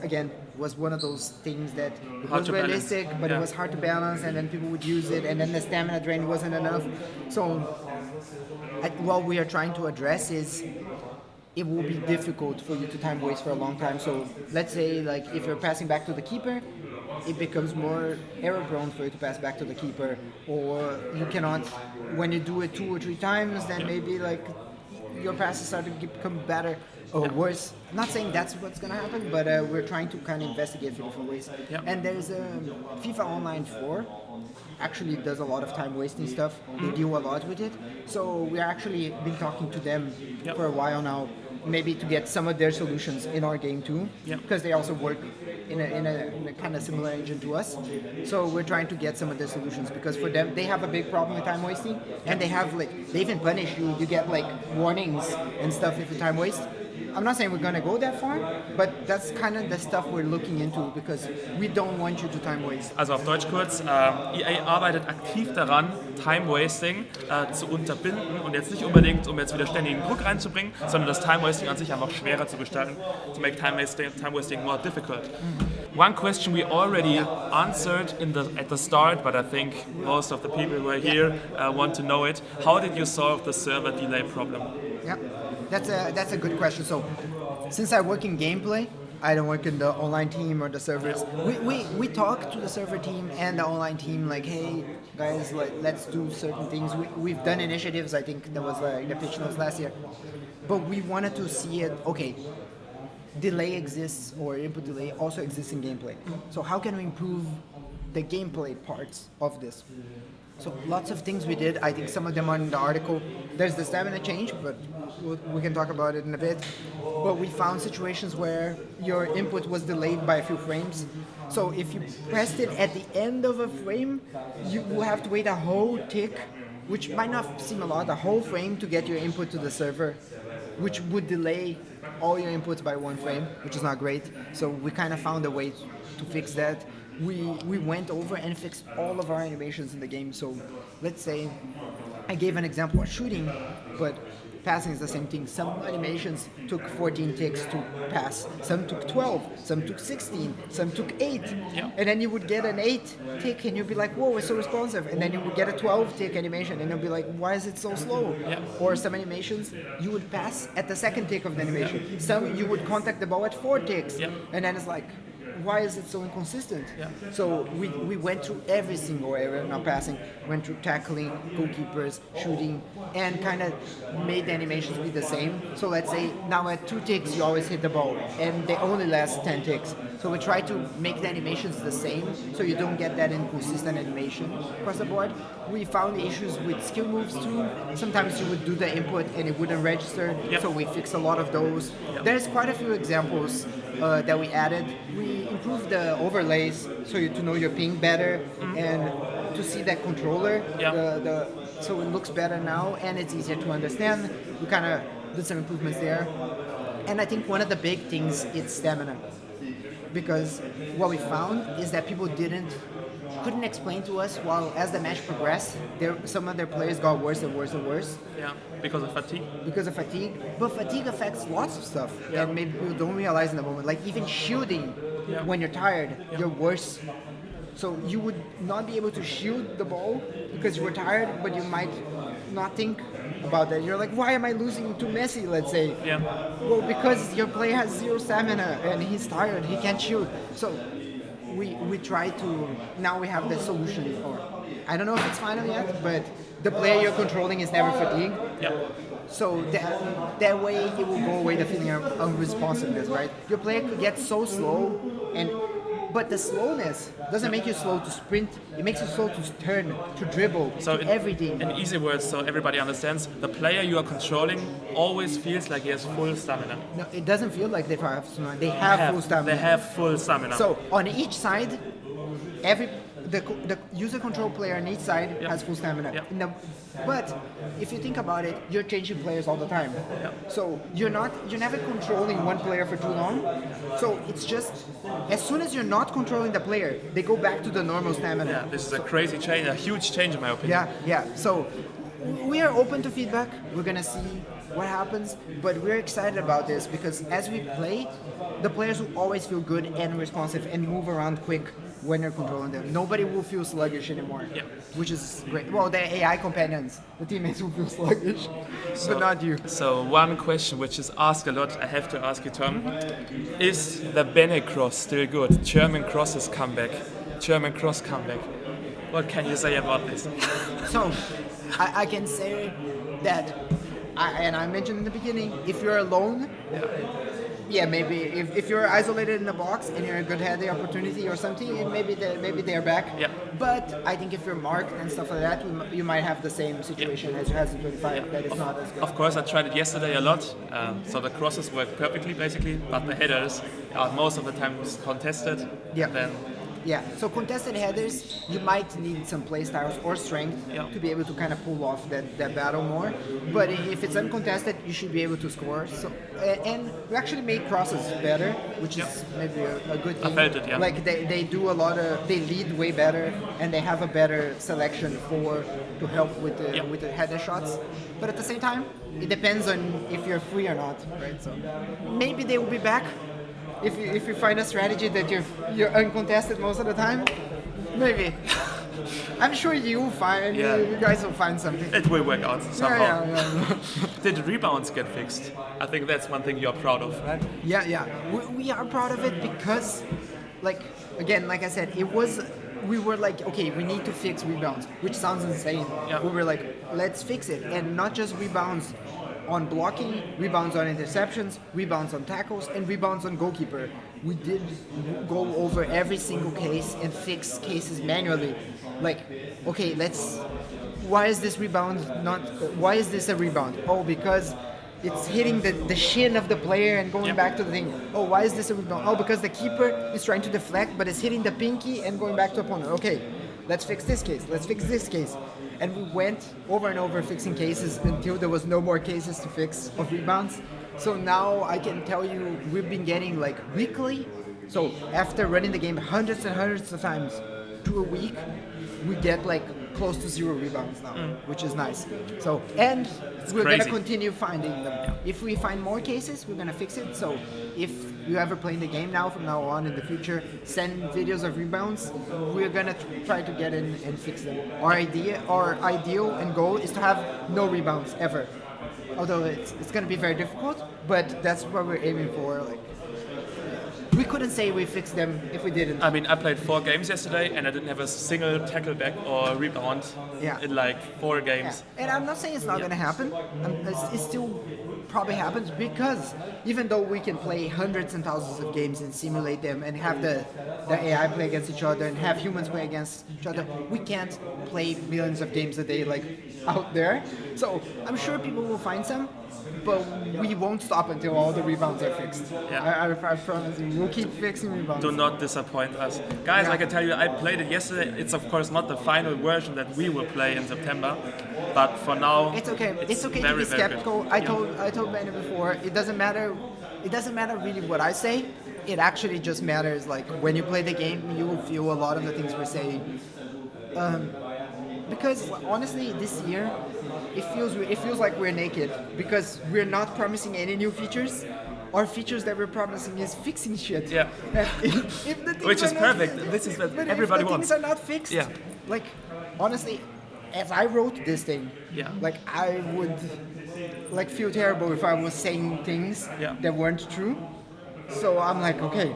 one of those things that it was realistic, but it was hard to balance, and then people would use it, and then the stamina drain wasn't enough. So what we are trying to address is it will be difficult for you to time waste for a long time. So let's say like if you're passing back to the keeper, it becomes more error prone for you to pass back to the keeper, or you cannot, when you do it 2 or 3 times, then maybe like your passes start to become better or worse. I'm not saying that's what's going to happen, but we're trying to kind of investigate for different ways. And there's FIFA Online 4 actually does a lot of time wasting stuff. They deal a lot with it. So we actually been talking to them for a while now, maybe to get some of their solutions in our game too, because they also work in a kind of similar engine to us. So we're trying to get some of their solutions, because for them, they have a big problem with time wasting, and they even punish you. You get like warnings and stuff if you time waste. I'm not saying we're going to go that far, but that's kind of the stuff we're looking into, because we don't want you to time waste. Also auf Deutsch kurz, EA arbeitet aktiv daran, Time Wasting zu unterbinden, und jetzt nicht unbedingt, um jetzt wieder ständigen Druck reinzubringen, sondern das Time Wasting an sich einfach schwerer zu gestalten, to make time wasting more difficult. One question we already answered at the start, but I think most of the people who are here want to know it. How did you solve the server delay problem? Yeah, that's a good question. So, since I work in gameplay, I don't work in the online team or the servers. We talk to the server team and the online team like, hey guys, let's do certain things. We've done initiatives. I think there was in the pitch notes last year, but we wanted to see it. Okay, delay exists, or input delay also exists in gameplay. So how can we improve the gameplay parts of this? So lots of things we did. I think some of them are in the article. There's the stamina change, but we can talk about it in a bit. But we found situations where your input was delayed by a few frames. So if you pressed it at the end of a frame, you will have to wait a whole tick, which might not seem a lot, a whole frame to get your input to the server, which would delay all your inputs by 1 frame, which is not great. So we kind of found a way to fix that. We went over and fixed all of our animations in the game. So let's say I gave an example of shooting, but passing is the same thing. Some animations took 14 ticks to pass, some took 12, some took 16, some took 8. And then you would get an 8 tick and you'd be like, whoa, it's so responsive. And then you would get a 12 tick animation and you'd be like, why is it so slow? Or some animations you would pass at the 2nd tick of the animation. Some you would contact the ball at 4 ticks. And then it's like, why is it so inconsistent? So we went through every single area, not passing, went through tackling, goalkeepers, shooting, and kind of made the animations be the same. So let's say now at 2 ticks you always hit the ball, and they only last 10 ticks. So we try to make the animations the same, so you don't get that inconsistent animation across the board. We found issues with skill moves too. Sometimes you would do the input and it wouldn't register, so we fixed a lot of those. There's quite a few examples that we added. We improved the overlays so to know your ping better and to see that controller. So it looks better now and it's easier to understand. We kind of did some improvements there. And I think one of the big things is stamina, because what we found is that people couldn't explain to us, while as the match progressed, some of their players got worse and worse and worse. Yeah, because of fatigue. Because of fatigue, but fatigue affects lots of stuff that maybe people don't realize in the moment. Like even shielding, when you're tired, you're worse. So you would not be able to shield the ball because you were tired, but you might not think about that. You're like, why am I losing to Messi, let's say? Yeah. Well, because your player has zero stamina and he's tired, he can't shield. So we try to, now we have the solution, or I don't know if it's final yet, but the player you're controlling is never fatigued. Yeah. So that way it will go away the feeling of unresponsiveness, right? Your player could get so slow, but the slowness doesn't make you slow to sprint. It makes you slow to turn, to dribble, so to everything. In easy words, so everybody understands, the player you are controlling always feels like he has full stamina. No, it doesn't feel like they have stamina. They have full stamina. They have full stamina. So on each side, the user control player on each side has full stamina. Yep. But if you think about it, you're changing players all the time. Yep. So you're never controlling one player for too long. So it's just, as soon as you're not controlling the player, they go back to the normal stamina. Yeah, this is a crazy change, a huge change in my opinion. Yeah. So we are open to feedback. We're gonna see what happens, but we're excited about this because as we play, the players will always feel good and responsive and move around quick when you're controlling them. Nobody will feel sluggish anymore, which is great. Well, the AI companions, the teammates will feel sluggish, but not you. So one question which is asked a lot, I have to ask you, Tom. Is the Bene cross still good? German crosses comeback. German cross comeback. What can you say about this? So, I can say that, and I mentioned in the beginning, if you're alone, maybe if you're isolated in a box and you're a good heading opportunity or something, maybe they're back. Yeah. But I think if you're marked and stuff like that, you might have the same situation as you had in 25. That is not as good. Of course, I tried it yesterday a lot. So the crosses work perfectly, basically, but the headers are most of the time contested. Yeah, so contested headers, you might need some play styles or strength to be able to kind of pull off that battle more. But if it's uncontested, you should be able to score. So, and we actually make crosses better, which is maybe a good thing. I felt it, Like they do a lot of, they lead way better, and they have a better selection to help with the header shots. But at the same time, it depends on if you're free or not, right? So maybe they will be back. If you find a strategy that you're uncontested most of the time, maybe. I'm sure you guys will find something. It will work out somehow. Yeah. Did rebounds get fixed? I think that's one thing you're proud of, right? Yeah. We are proud of it because, like I said, we were like, okay, we need to fix rebounds, which sounds insane. Yeah. We were like, let's fix it, and not just rebounds on blocking, rebounds on interceptions, rebounds on tackles, and rebounds on goalkeeper. We did go over every single case and fix cases manually. Like, okay, why is this a rebound? Oh, because it's hitting the shin of the player and going back to the thing. Oh, why is this a rebound? Oh, because the keeper is trying to deflect, but it's hitting the pinky and going back to opponent. Okay, let's fix this case. Let's fix this case. And we went over and over fixing cases until there was no more cases to fix of rebounds. So now I can tell you we've been getting like weekly. So after running the game hundreds and hundreds of times to a week, we get like close to 0 rebounds now, which is nice. So, and we're going to continue finding them. If we find more cases, we're going to fix it. So if you ever play the game from now on in the future, send videos of rebounds. We're going to try to get in and fix them. Our ideal and goal is to have no rebounds ever. Although it's going to be very difficult, but that's what we're aiming for. Like, we couldn't say we fixed them if we didn't. I mean, I played 4 games yesterday and I didn't have a single tackle back or rebound in like 4 games. Yeah. And I'm not saying it's not going to happen. It still probably happens because even though we can play hundreds and thousands of games and simulate them and have the AI play against each other and have humans play against each other, we can't play millions of games a day like out there. So I'm sure people will find some, but we won't stop until all the rebounds are fixed. Yeah. I promise you, we'll keep fixing rebounds. Do not disappoint us. Guys, I can tell you, I played it yesterday. It's of course not the final version that we will play in September, but for now... It's okay to be skeptical. I told Benny before, it doesn't matter it doesn't matter really what I say. It actually just matters like when you play the game, you will feel a lot of the things we're saying. Because honestly, this year, it feels like we're naked because we're not promising any new features. Our features that we're promising is fixing shit. Yeah. If the things Which is are perfect. Not, This is what but everybody if the wants. things are not fixed, Yeah. like honestly, as I wrote this thing, Yeah. like I would like feel terrible if I was saying things Yeah. that weren't true. So I'm like, okay,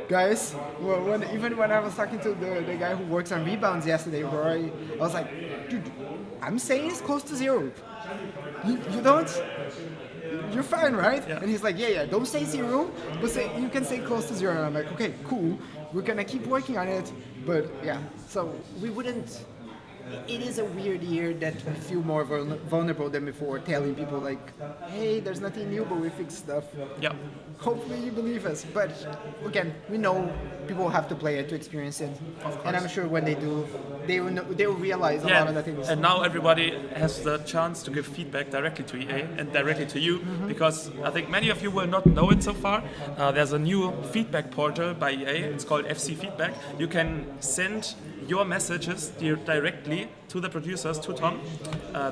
guys. Well, even when I was talking to the guy who works on rebounds yesterday, Roy, I was like, dude, I'm saying it's close to 0. You don't? You're fine, right? Yeah. And he's like, yeah, don't say 0, but you can say close to 0. And I'm like, okay, cool. We're gonna keep working on it. But yeah, so we wouldn't. It is a weird year that we feel more vulnerable than before, telling people like, hey, there's nothing new, but we fix stuff. Yeah. Hopefully you believe us. But again, we know people have to play it to experience it. And I'm sure when they do, they will realize a lot of the things. And now everybody has the chance to give feedback directly to EA and directly to you, because I think many of you will not know it so far. There's a new feedback portal by EA. It's called FC Feedback. You can send your messages directly to the producers, to Tom.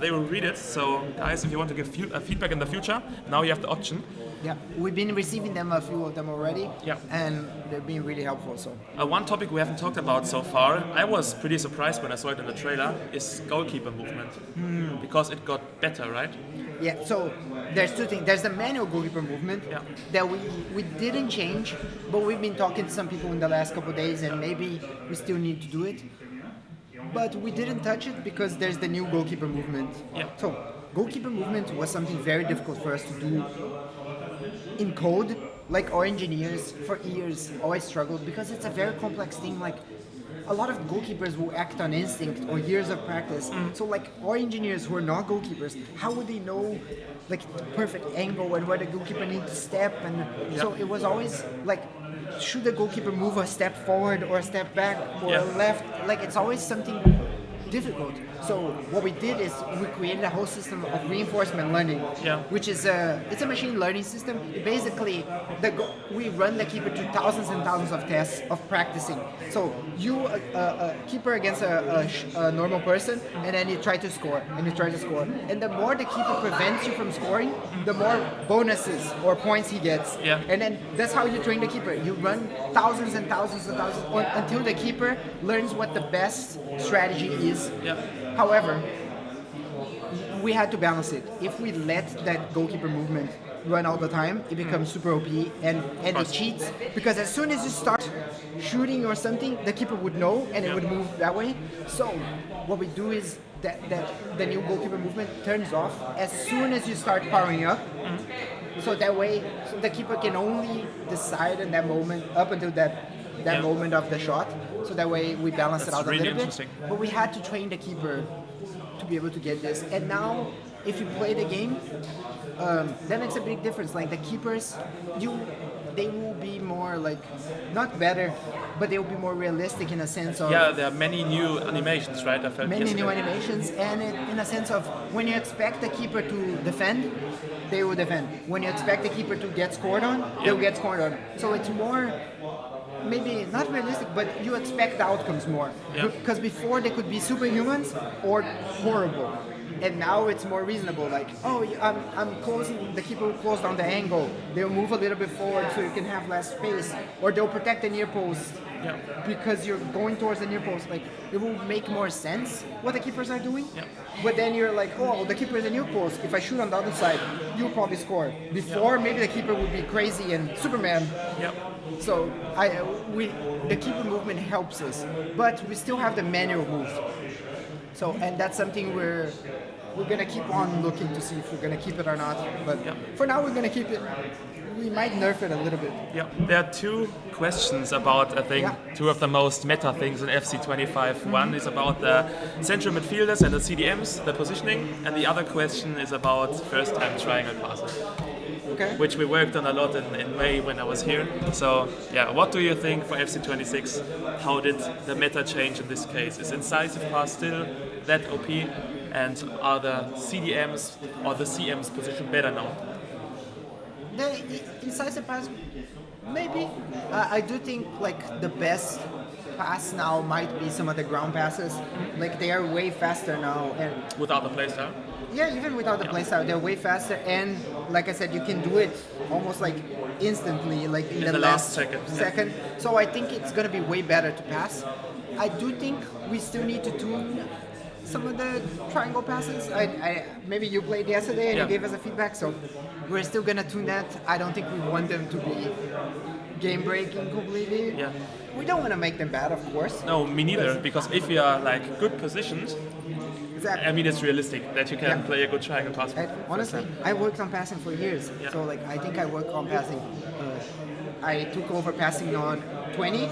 They will read it. So guys, if you want to give feedback in the future, now you have the option. Yeah, we've been receiving them, a few of them already, Yeah. and they've been really helpful. So One topic we haven't talked about so far, I was pretty surprised when I saw it in the trailer, is goalkeeper movement. Because it got better, right? yeah, so there's 2 things. There's the manual goalkeeper movement Yeah. that we didn't change, but we've been talking to some people in the last couple of days, and maybe we still need to do it. But we didn't touch it because there's the new goalkeeper movement. Yeah. So goalkeeper movement was something very difficult for us to do in code. Like our engineers for years always struggled because it's a very complex thing. Like a lot of goalkeepers will act on instinct or years of practice. So like our engineers who are not goalkeepers, how would they know like the perfect angle and where the goalkeeper needs to step? And so it was always like, should the goalkeeper move a step forward or a step back or left? Like it's always something difficult. So what we did is we created a whole system of reinforcement learning, which is it's a machine learning system. Basically, we run the keeper to thousands and thousands of tests of practicing. So you a keeper against a normal person, and then you try to score, and you try to score. And the more the keeper prevents you from scoring, the more bonuses or points he gets. Yeah. And then that's how you train the keeper. You run thousands and thousands and thousands until the keeper learns what the best strategy is. Yeah. However, we had to balance it. If we let that goalkeeper movement run all the time, it becomes super OP and it cheats. Because as soon as you start shooting or something, the keeper would know and it would move that way. So what we do is that the new goalkeeper movement turns off as soon as you start powering up. So that way, the keeper can only decide in that moment up until that moment of the shot. So that way we balance it out really a little bit. But we had to train the keeper to be able to get this. And now, if you play the game, then it's a big difference. Like the keepers, they will be more like, not better, but they will be more realistic in a sense of... Yeah, there are many new animations, right? I felt Many yesterday. new animations, and in a sense of when you expect the keeper to defend, they will defend. When you expect the keeper to get scored on, they will get scored on. So it's more... maybe not realistic, but you expect the outcomes more. Because before they could be superhumans or horrible. And now it's more reasonable, like, oh, I'm closing, the keeper will close down the angle, they'll move a little bit forward so you can have less space, or they'll protect the near post because you're going towards the near post. Like, it will make more sense what the keepers are doing, but then you're like, oh, the keeper is a near post, if I shoot on the other side, you'll probably score. Before, maybe the keeper would be crazy and Superman. So the keeper movement helps us, but we still have the manual move. So, and that's something we're gonna keep on looking to see if we're gonna keep it or not. But for now, we're gonna keep it. We might nerf it a little bit. Yeah, there are 2 questions about, I think, 2 of the most meta things in FC25. One is about the central midfielders and the CDMs, the positioning, and the other question is about first-time triangle passes. Okay. Which we worked on a lot in May when I was here. So, yeah, what do you think for FC26? How did the meta change in this case? Is incisive pass still that OP? And are the CDMs or the CMs positioned better now? The incisive pass, maybe. I do think like the best pass now might be some of the ground passes. Like they are way faster now, and Without the playstyle? yeah, even without the playstyle, they're way faster. And like I said, you can do it almost like instantly, like in the last second. So I think it's gonna be way better to pass. I do think we still need to tune some of the triangle passes. Maybe you played yesterday and you gave us a feedback, so we're still gonna tune that. I don't think we want them to be game breaking completely. Yeah. We don't want to make them bad, of course. No, me neither, because if you are like good positioned, Exactly. I mean it's realistic that you can play a good triangle pass. Honestly, I worked on passing for years, so like I think I worked on passing. I took over passing on 20,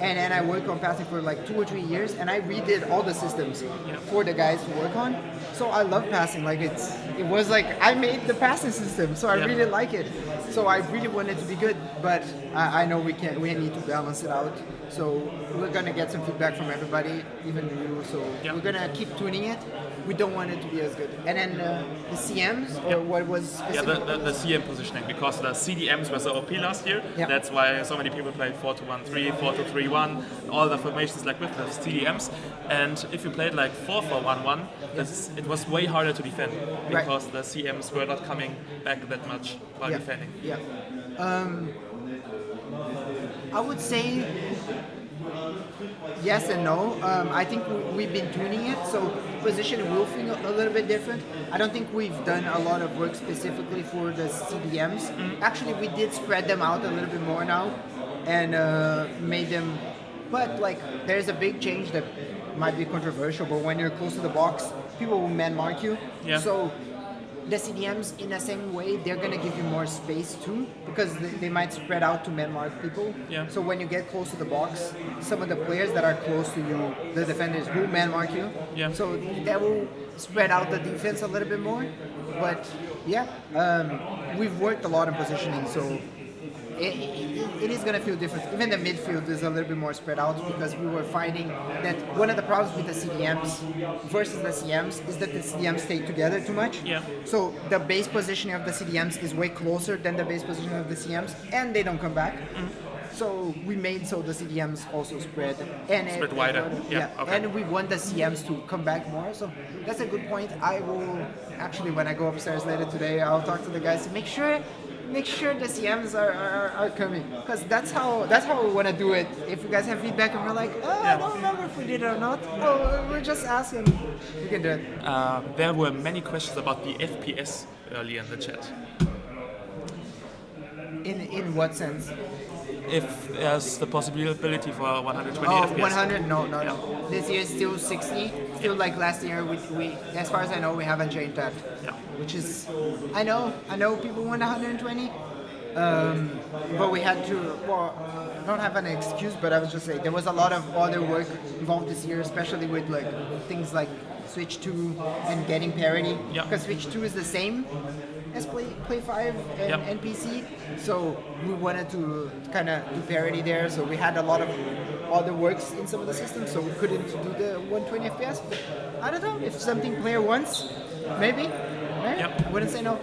and then I worked on passing for like 2 or 3 years, and I redid all the systems for the guys to work on. So I love passing. Like it was like I made the passing system, so I really like it. So I really want it to be good, but I know we need to balance it out. So we're gonna get some feedback from everybody, even you. So we're gonna keep tuning it. We don't want it to be as good. And then the CMs, or what was specific? The CM positioning, because the CDMs were so OP last year. That's why so many people played 4-2-1-3, 4-2-3-1, all the formations like with the CDMs. And if you played like 4-4-1-1, it was way harder to defend because the CMs were not coming back that much while defending. Yeah. I would say yes and no. I think we've been tuning it, so position will feel a little bit different. I don't think we've done a lot of work specifically for the CDMs. Actually, we did spread them out a little bit more now and made them, but like there's a big change that might be controversial, but when you're close to the box, people will man mark you. So the CDMs, in the same way, they're gonna give you more space too, because they might spread out to man mark people. So when you get close to the box, some of the players that are close to you, the defenders, will man mark you. So that will spread out the defense a little bit more. But we've worked a lot on positioning, so it is going to feel different. Even the midfield is a little bit more spread out, because we were finding that one of the problems with the CDMs versus the CMs is that the CDMs stay together too much. So the base positioning of the CDMs is way closer than the base positioning of the CMs, and they don't come back. So we made so the CDMs also spread wider. And we want the CMs to come back more. So that's a good point. I will actually, when I go upstairs later today, I'll talk to the guys to make sure the CMs are coming, because that's how we want to do it. If you guys have feedback and we're like, I don't remember if we did it or not, we're just asking, we can do it. There were many questions about the FPS earlier in the chat. In what sense? If there's the possibility for 120 FPS. 100? No. This year is still 60. Still like last year, we as far as I know, we haven't changed that. Which is, I know people want 120, but we had to, I don't have an excuse, but I was just saying, there was a lot of other work involved this year, especially with like things like Switch 2 and getting parity, because Switch 2 is the same as Play 5 and PC, so we wanted to kind of do parity there, so we had a lot of other works in some of the systems, so we couldn't do the 120 FPS, but I don't know, if something player wants, maybe. I wouldn't say no.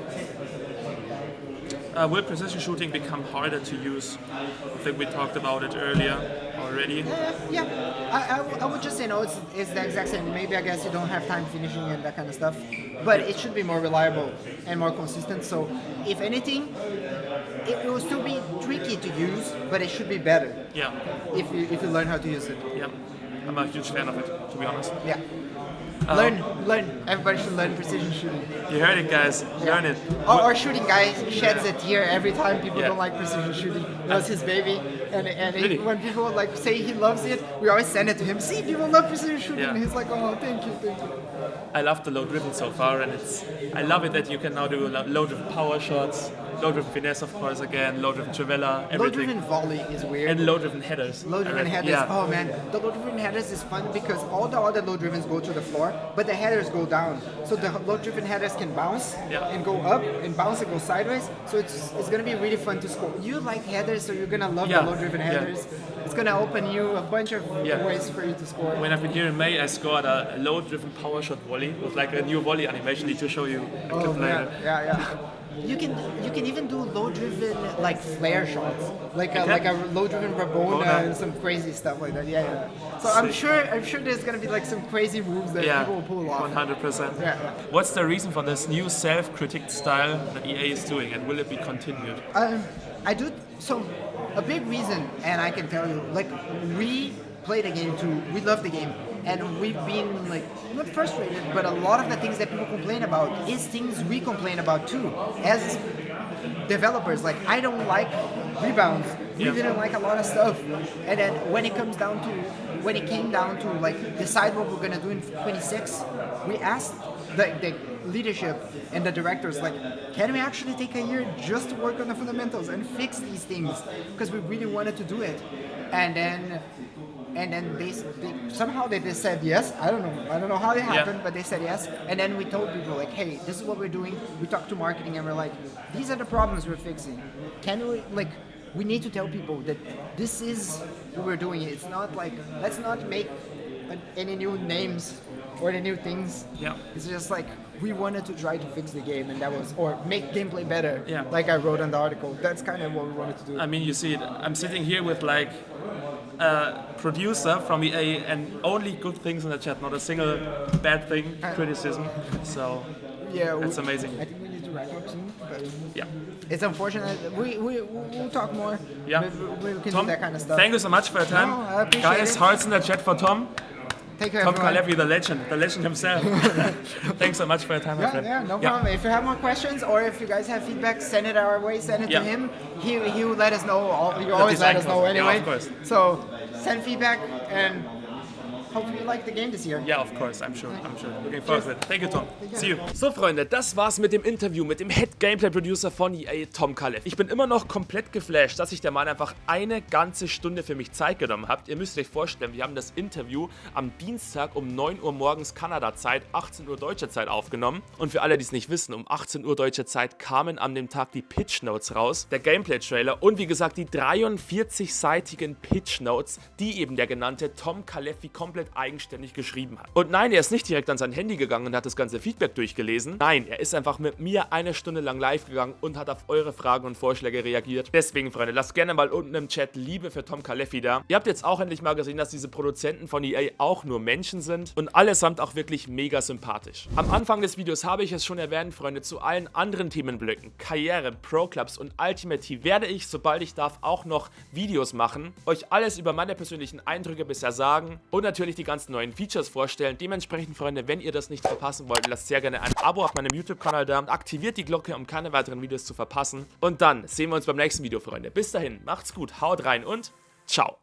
Will precision shooting become harder to use? I think we talked about it earlier already. I would just say no, it's the exact same. Maybe I guess you don't have time finishing and that kind of stuff, but it should be more reliable and more consistent. So if anything, it will still be tricky to use, but it should be better. If you learn how to use it. I'm a huge fan of it, to be honest. Learn. Everybody should learn precision shooting. You heard it, guys. Learn it. Our shooting guy sheds a tear every time people don't like precision shooting. It was his baby, and Really? when people like say he loves it, we always send it to him. See, people love precision shooting, and he's like, oh, thank you. I love the low driven so far, and I love it that you can now do low driven power shots, low driven finesse, of course, again, low driven Trivela, everything. Low driven volley is weird. And low driven headers. Low driven headers. Oh man, the low driven headers is fun because all the other low drivens go to the floor, car, but the headers go down. So the load-driven headers can bounce and go up, and bounce and go sideways. So it's going to be really fun to score. You like headers, so you're going to love the load-driven headers. It's going to open you a bunch of ways for you to score. When I've been here in May, I scored a load-driven power shot volley with like a new volley animation. Need to show you. You can even do low-driven like flare shots, like a low-driven rebound and some crazy stuff like that. So I'm sure there's gonna be like some crazy moves that people will pull off. 100%. What's the reason for this new self-critic style that EA is doing, and will it be continued? So a big reason, and I can tell you, like we play the game too. We love the game. And we've been like, not frustrated, but a lot of the things that people complain about is things we complain about too. As developers, like I don't like rebounds. We didn't like a lot of stuff. And then when it came down to like decide what we're gonna do in 26, we asked the leadership and the directors, like, can we actually take a year just to work on the fundamentals and fix these things? Because we really wanted to do it. And then they somehow they just said yes. I don't know how it happened, but they said yes. And then we told people like, hey, this is what we're doing. We talked to marketing and we're like, these are the problems we're fixing. We need to tell people that this is what we're doing. It's not like, let's not make any new names or any new things. It's just like we wanted to try to fix the game, and that was, or make gameplay better. Like I wrote on the article. That's kind of what we wanted to do. I mean, you see it. I'm sitting here with like producer from EA and only good things in the chat, not a single bad thing, criticism. So that's amazing. I think we need to wrap up soon. But it's unfortunate. We'll talk more. We can Tom, do that kind of stuff. Thank you so much for your time. No, I appreciate Guys, it. hearts in the chat for Tom. Take care, Tom everyone. Caleffi, the legend himself. Thanks so much for your time, my friend. No problem. If you have more questions or if you guys have feedback, send it our way, send it to him. He will let us know. You always let us know anyway. Of course. So send feedback and hopefully you like the game this year. Ja, of course, I'm sure. Looking forward to it. Thank you, Tom. See you. So, Freunde, das war's mit dem Interview mit dem Head Gameplay Producer von EA, Tom Caleffi. Ich bin immer noch komplett geflasht, dass sich der Mann einfach eine ganze Stunde für mich Zeit genommen hat. Ihr müsst euch vorstellen, wir haben das Interview am Dienstag um 9 Uhr morgens Kanada-Zeit, 18 Uhr deutsche Zeit aufgenommen. Und für alle, die es nicht wissen, um 18 Uhr deutsche Zeit kamen an dem Tag die Pitch Notes raus, der Gameplay-Trailer und wie gesagt die 43-seitigen Pitch Notes, die eben der genannte Tom Caleffi komplett eigenständig geschrieben hat. Und nein, er ist nicht direkt an sein Handy gegangen und hat das ganze Feedback durchgelesen. Nein, er ist einfach mit mir eine Stunde lang live gegangen und hat auf eure Fragen und Vorschläge reagiert. Deswegen, Freunde, lasst gerne mal unten im Chat Liebe für Tom Caleffi da. Ihr habt jetzt auch endlich mal gesehen, dass diese Produzenten von EA auch nur Menschen sind und allesamt auch wirklich mega sympathisch. Am Anfang des Videos habe ich es schon erwähnt, Freunde, zu allen anderen Themenblöcken, Karriere, Pro-Clubs und Ultimate Team werde ich, sobald ich darf, auch noch Videos machen, euch alles über meine persönlichen Eindrücke bisher sagen und natürlich die ganzen neuen Features vorstellen. Dementsprechend, Freunde, wenn ihr das nicht verpassen wollt, lasst sehr gerne ein Abo auf meinem YouTube-Kanal da und aktiviert die Glocke, um keine weiteren Videos zu verpassen. Und dann sehen wir uns beim nächsten Video, Freunde. Bis dahin, macht's gut, haut rein und ciao.